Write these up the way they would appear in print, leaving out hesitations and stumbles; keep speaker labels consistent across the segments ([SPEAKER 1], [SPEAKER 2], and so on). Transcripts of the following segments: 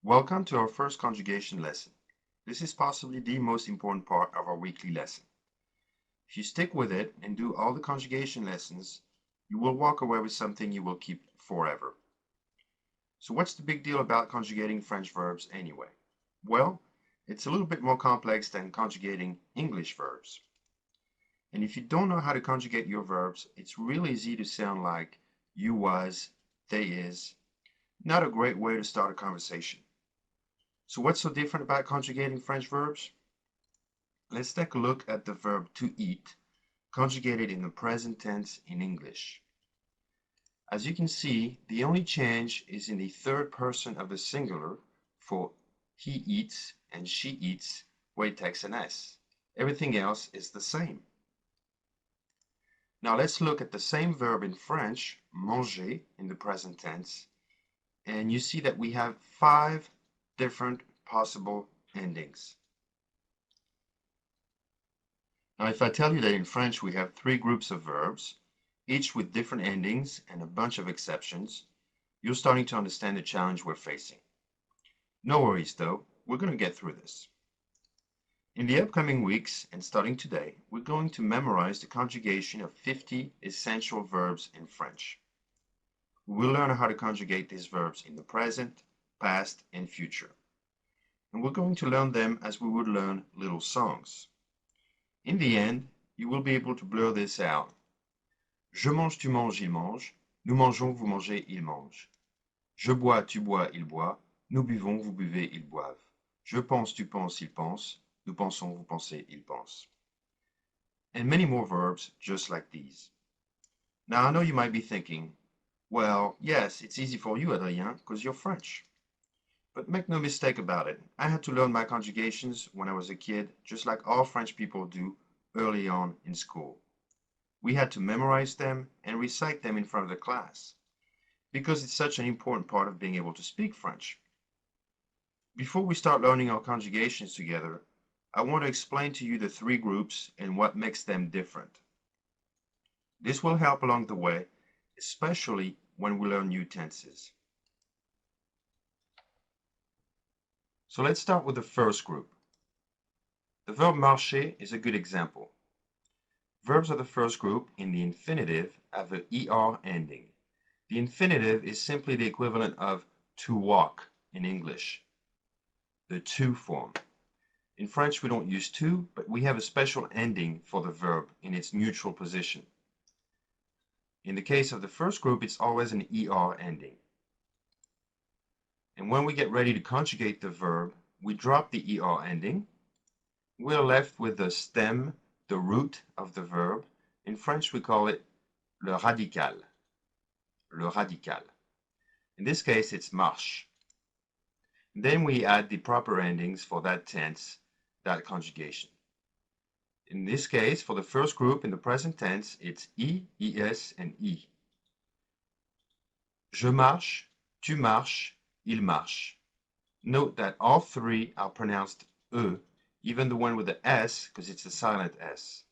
[SPEAKER 1] Welcome to our first conjugation lesson. This is possibly the most important part of our weekly lesson. If you stick with it and do all the conjugation lessons, you will walk away with something you will keep forever. So what's the big deal about conjugating French verbs anyway? Well, it's a little bit more complex than conjugating English verbs. And if you don't know how to conjugate your verbs, it's really easy to sound like you was, they is. Not a great way to start a conversation. So what's so different about conjugating French verbs? Let's take a look at the verb to eat, conjugated in the present tense in English. As you can see, the only change is in the third person of the singular for he eats and she eats, where it takes an S. Everything else is the same. Now let's look at the same verb in French, manger, in the present tense, and you see that we have 5 different possible endings. Now, if I tell you that in French we have 3 groups of verbs, each with different endings and a bunch of exceptions, you're starting to understand the challenge we're facing. No worries though, we're going to get through this. In the upcoming weeks, and starting today, we're going to memorize the conjugation of 50 essential verbs in French. We'll learn how to conjugate these verbs in the present, past, and future. And we're going to learn them as we would learn little songs. In the end, you will be able to blur this out. Je mange, tu manges, il mange. Nous mangeons, vous mangez, il mange. Je bois, tu bois, il boit. Nous buvons, vous buvez, ils boivent. Je pense, tu penses, il pense. Nous pensons, vous pensez, il pense. And many more verbs just like these. Now I know you might be thinking, well, yes, it's easy for you, Adrien, because you're French. But make no mistake about it, I had to learn my conjugations when I was a kid, just like all French people do early on in school. We had to memorize them and recite them in front of the class, because it's such an important part of being able to speak French. Before we start learning our conjugations together, I want to explain to you the 3 groups and what makes them different. This will help along the way, especially when we learn new tenses. So let's start with the first group. The verb marcher is a good example. Verbs of the first group in the infinitive have an ER ending. The infinitive is simply the equivalent of to walk in English, the to form. In French, we don't use to, but we have a special ending for the verb in its neutral position. In the case of the first group, it's always an ER ending. And when we get ready to conjugate the verb, we drop the ER ending. We're left with the stem, the root of the verb. In French, we call it le radical. Le radical. In this case, it's marche. Then we add the proper endings for that tense, that conjugation. In this case, for the first group in the present tense, it's I, IS, and I. Je marche, tu marches, il marche. Note that all 3 are pronounced E, even the one with the S, because it's a silent S.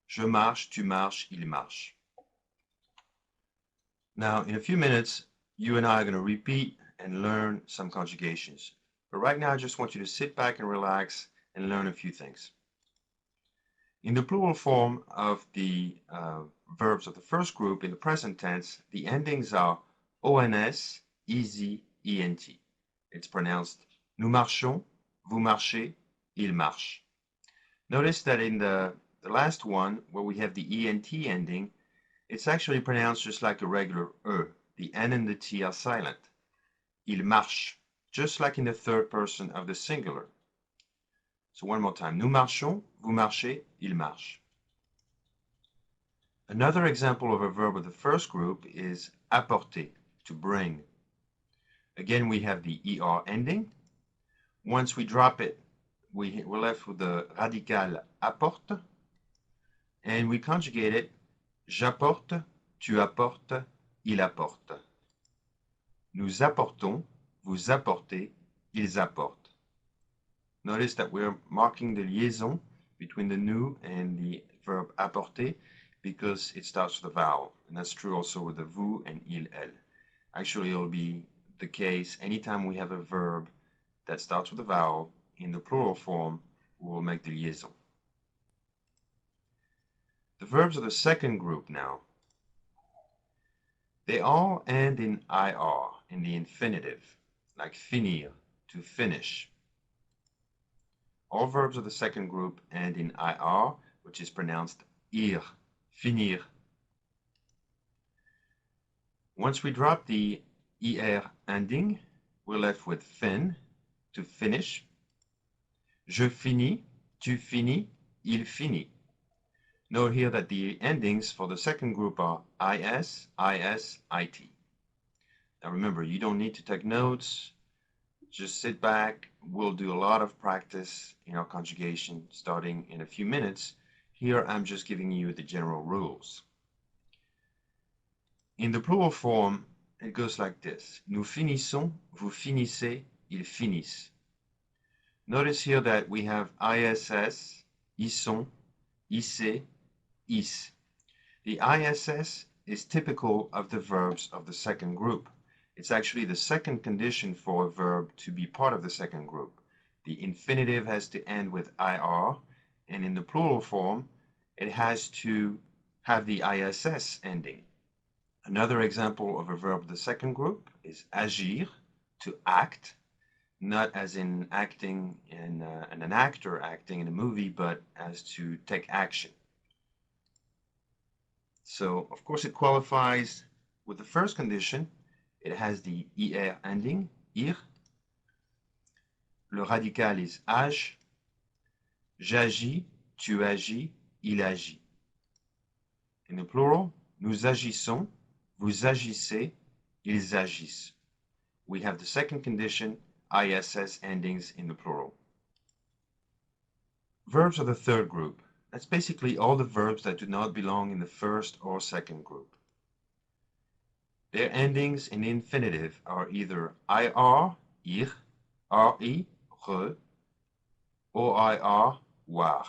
[SPEAKER 1] Je marche, tu marches, il marche. Now, in a few minutes, you and I are going to repeat and learn some conjugations. But right now, I just want you to sit back and relax and learn a few things. In the plural form of the verbs of the first group in the present tense, the endings are ONS, EZ, ENT. It's pronounced nous marchons, vous marchez, il marche. Notice that in the last one, where we have the ENT ending, it's actually pronounced just like a regular E. The N and the T are silent. Il marche, just like in the third person of the singular. So one more time. Nous marchons, vous marchez, il marche. Another example of a verb of the first group is apporter, to bring. Again, we have the ER ending. Once we drop it, we're left with the radical apporte, and we conjugate it, j'apporte, tu apportes, il apporte. Nous apportons, vous apportez, ils apportent. Notice that we're marking the liaison between the nous and the verb apporter because it starts with a vowel, and that's true also with the vous and il, elle. Actually, it'll be the case anytime we have a verb that starts with a vowel. In the plural form, we will make the liaison. The verbs of the second group now. They all end in IR, in the infinitive, like finir, to finish. All verbs of the second group end in IR, which is pronounced ir, finir. Once we drop the IR ending, we're left with fin, to finish. Je finis, tu finis, il finit. Note here that the endings for the second group are IS, IS, IT. Now remember, you don't need to take notes. Just sit back. We'll do a lot of practice in our conjugation starting in a few minutes. Here I'm just giving you the general rules. In the plural form, it goes like this. Nous finissons, vous finissez, ils finissent. Notice here that we have ISS, ils sont, IC, is. The ISS is typical of the verbs of the second group. It's actually the second condition for a verb to be part of the second group. The infinitive has to end with IR, and in the plural form, it has to have the ISS ending. Another example of a verb of the second group is agir, to act, not as in acting in an actor acting in a movie, but as to take action. So, of course, it qualifies with the first condition. It has the IR ending, ir. Le radical is age. J'agis, tu agis, il agit. In the plural, nous agissons, vous agissez, ils agissent. We have the second condition, ISS endings in the plural. Verbs of the third group. That's basically all the verbs that do not belong in the first or second group. Their endings in infinitive are either IR, ir, RI, re, OIR, war.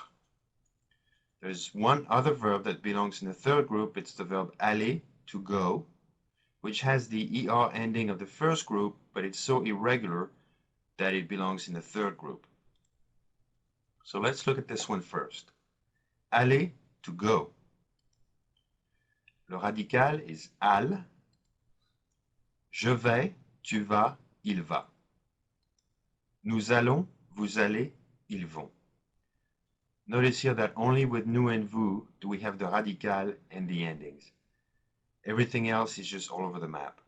[SPEAKER 1] There's one other verb that belongs in the third group. It's the verb aller, to go, which has the ER ending of the first group, but it's so irregular that it belongs in the third group. So let's look at this one first. Aller, to go. Le radical is al. Je vais, tu vas, il va. Nous allons, vous allez, ils vont. Notice here that only with nous and vous do we have the radical and the endings. Everything else is just all over the map.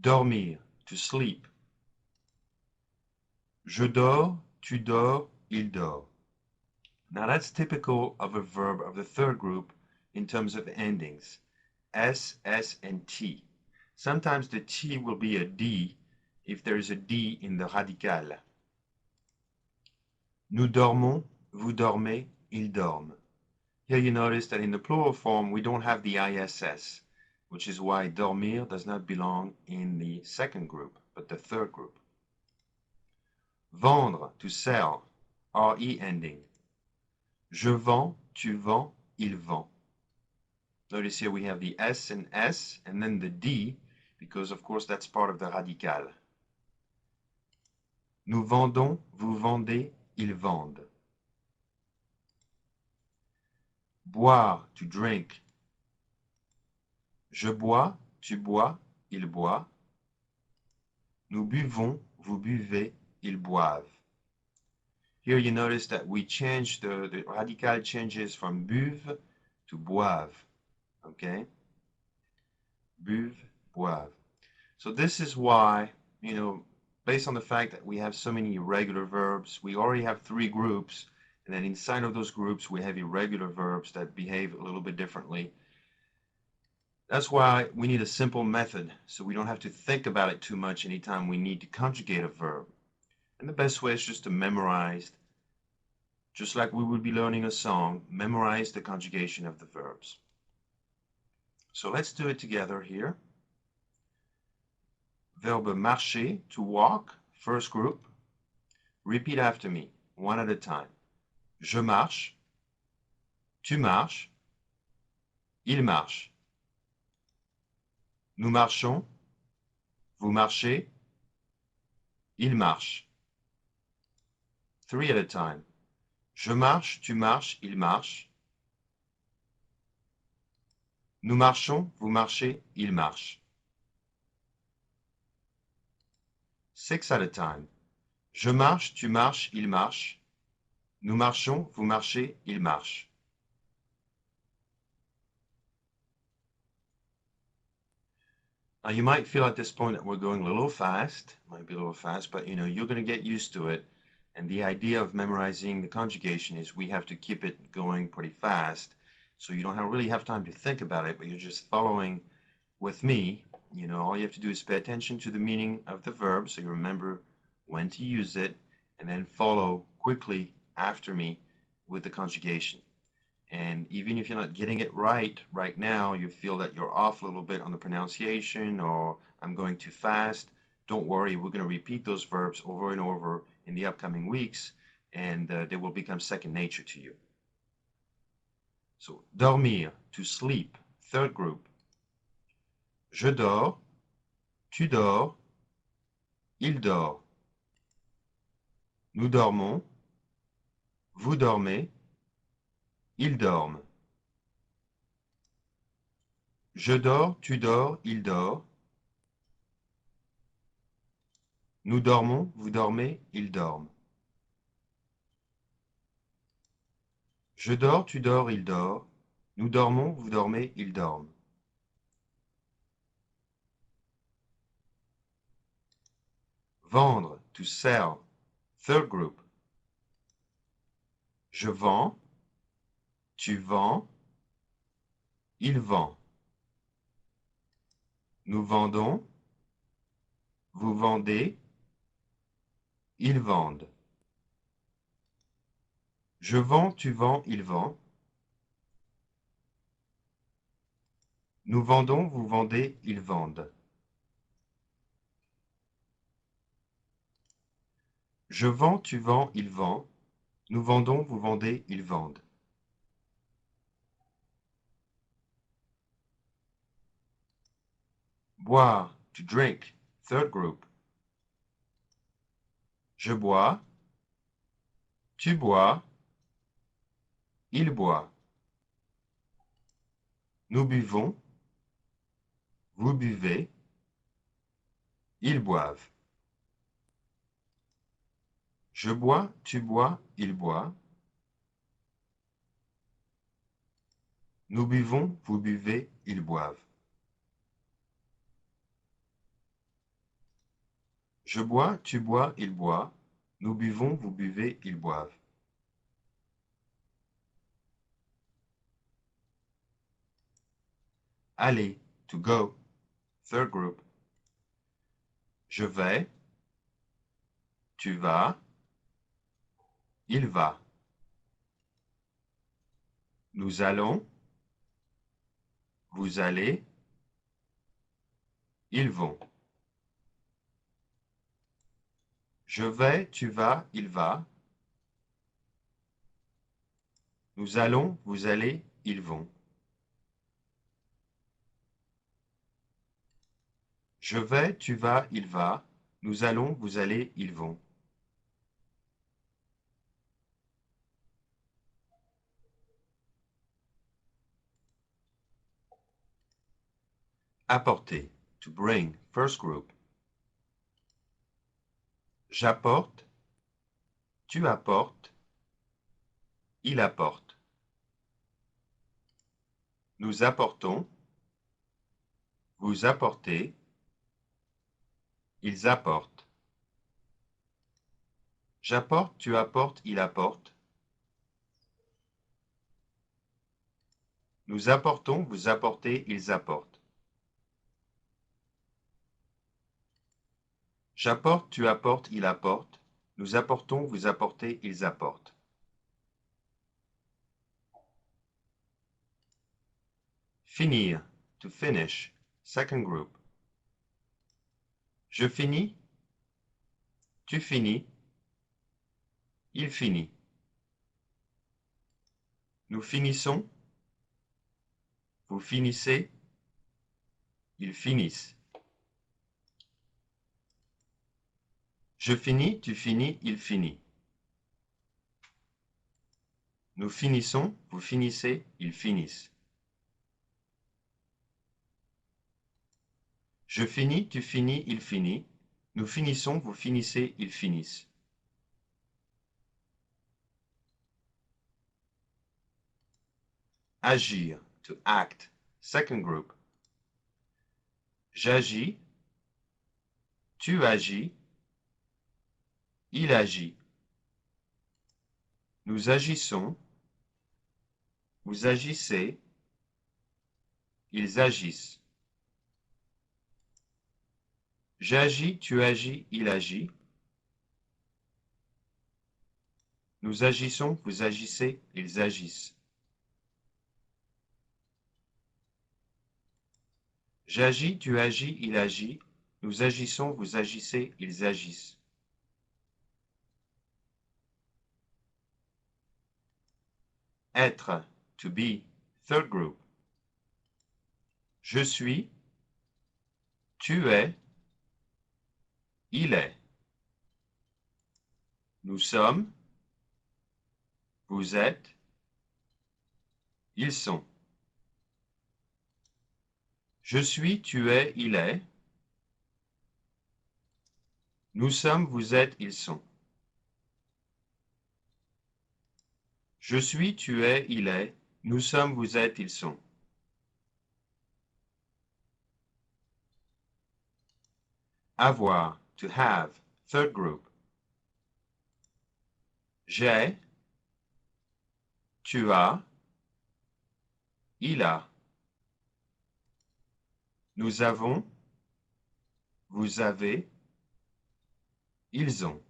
[SPEAKER 1] Dormir, to sleep. Je dors, tu dors, il dort. Now that's typical of a verb of the third group in terms of endings. S, S, and T. Sometimes the T will be a D if there is a D in the radical. Nous dormons, vous dormez, ils dorment. Here you notice that in the plural form we don't have the ISS, which is why dormir does not belong in the second group, but the third group. Vendre, to sell, RE ending. Je vends, tu vends, il vend. Notice here we have the S and then the D, because of course that's part of the radical. Nous vendons, vous vendez, ils vendent. Boire, to drink. Je bois, tu bois, il boit. Nous buvons, vous buvez, ils boivent. Here you notice that we change the radical changes from buve to boivent. Okay? Buve, boivent. So this is why, based on the fact that we have so many irregular verbs, we already have three groups, and then inside of those groups we have irregular verbs that behave a little bit differently. That's why we need a simple method, so we don't have to think about it too much anytime we need to conjugate a verb. And the best way is just to memorize, just like we would be learning a song, memorize the conjugation of the verbs. So let's do it together here. Verbe marcher, to walk, first group. Repeat after me, one at a time. Je marche, tu marches, il marche. Nous marchons, vous marchez, Il marche. 3 at a time. Je marche, tu marches, il marche. Nous marchons, vous marchez, il marche. 6 at a time. Je marche, tu marches, il marche. Nous marchons, vous marchez, il marche. Now you might feel at this point that we're going a little fast, might be a little fast, but you're going to get used to it. And the idea of memorizing the conjugation is we have to keep it going pretty fast. So you don't really have time to think about it, but you're just following with me. All you have to do is pay attention to the meaning of the verb, so you remember when to use it, and then follow quickly after me with the conjugation. And even if you're not getting it right now, you feel that you're off a little bit on the pronunciation or I'm going too fast, don't worry, we're going to repeat those verbs over and over in the upcoming weeks, and they will become second nature to you. So, dormir, to sleep, third group. Je dors, tu dors, il dort. Nous dormons, vous dormez, ils dorment. Je dors, tu dors, il dort. Nous dormons, vous dormez, ils dorment. Je dors, tu dors, il dort. Nous dormons, vous dormez, ils dorment. Vendre, to sell. Third group. Je vends, tu vends, il vend. Nous vendons, vous vendez, ils vendent. Je vends, tu vends, il vend. Nous vendons, vous vendez, ils vendent. Je vends, tu vends, il vend. Nous vendons, vous vendez, ils vendent. Boire, to drink. Third group. Je bois, tu bois, il boit. Nous buvons, vous buvez, ils boivent. Je bois, tu bois, il boit. Nous buvons, vous buvez, ils boivent. Je bois, tu bois, il boit. Nous buvons, vous buvez, ils boivent. Aller, to go. Third group. Je vais, tu vas, il va. Nous allons, vous allez, ils vont. Je vais, tu vas, il va. Nous allons, vous allez, ils vont. Je vais, tu vas, il va. Nous allons, vous allez, ils vont. Apporter, to bring, first group. J'apporte, tu apportes, il apporte. Nous apportons, vous apportez, ils apportent. J'apporte, tu apportes, il apporte. Nous apportons, vous apportez, ils apportent. J'apporte, tu apportes, il apporte. Nous apportons, vous apportez, ils apportent. Finir, to finish, second group. Je finis, tu finis, il finit. Nous finissons, vous finissez, ils finissent. Je finis, tu finis, il finit. Nous finissons, vous finissez, ils finissent. Je finis, tu finis, il finit. Nous finissons, vous finissez, ils finissent. Agir, to act. Second group. J'agis, tu agis, il agit. Nous agissons, vous agissez, ils agissent. J'agis, tu agis, il agit. Nous agissons, vous agissez, ils agissent. J'agis, tu agis, il agit. Nous agissons, vous agissez, ils agissent. Être, to be, third group. Je suis, tu es, il est. Nous sommes, vous êtes, ils sont. Je suis, tu es, il est. Nous sommes, vous êtes, ils sont. Je suis, tu es, il est. Nous sommes, vous êtes, ils sont. Avoir, to have, third group. J'ai, tu as, il a. Nous avons, vous avez, ils ont.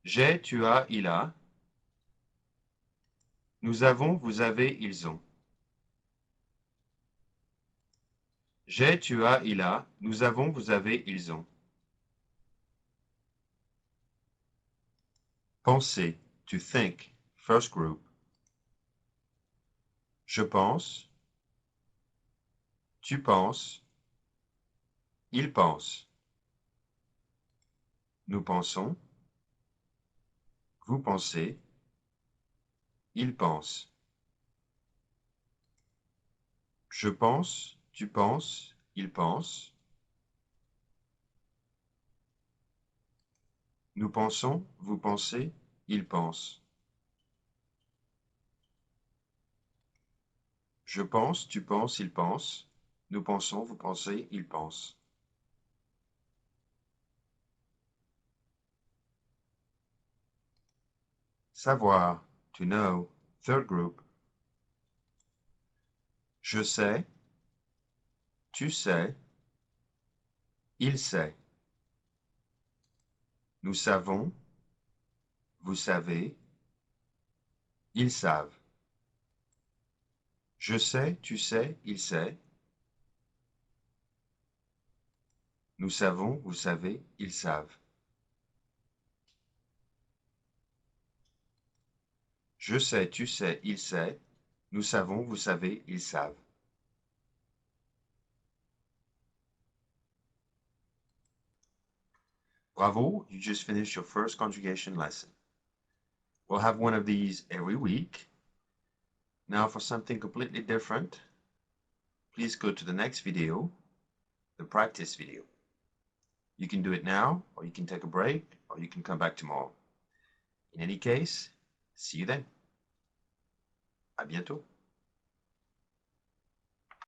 [SPEAKER 1] J'ai, tu as, il a. Nous avons, vous avez, ils ont. J'ai, tu as, il a. Nous avons, vous avez, ils ont. Penser, to think, first group. Je pense, tu penses, il pense. Nous pensons, vous pensez, il pense. Je pense, tu penses, il pense. Nous pensons, vous pensez, il pense. Je pense, tu penses, il pense. Nous pensons, vous pensez, il pense. Savoir, to know, third group. Je sais, tu sais, il sait. Nous savons, vous savez, ils savent. Je sais, tu sais, il sait. Nous savons, vous savez, ils savent. Je sais, tu sais, il sait. Nous savons, vous savez, ils savent. Bravo, you just finished your first conjugation lesson. We'll have one of these every week. Now for something completely different, please go to the next video, the practice video. You can do it now, or you can take a break, or you can come back tomorrow. In any case, see you then. À bientôt.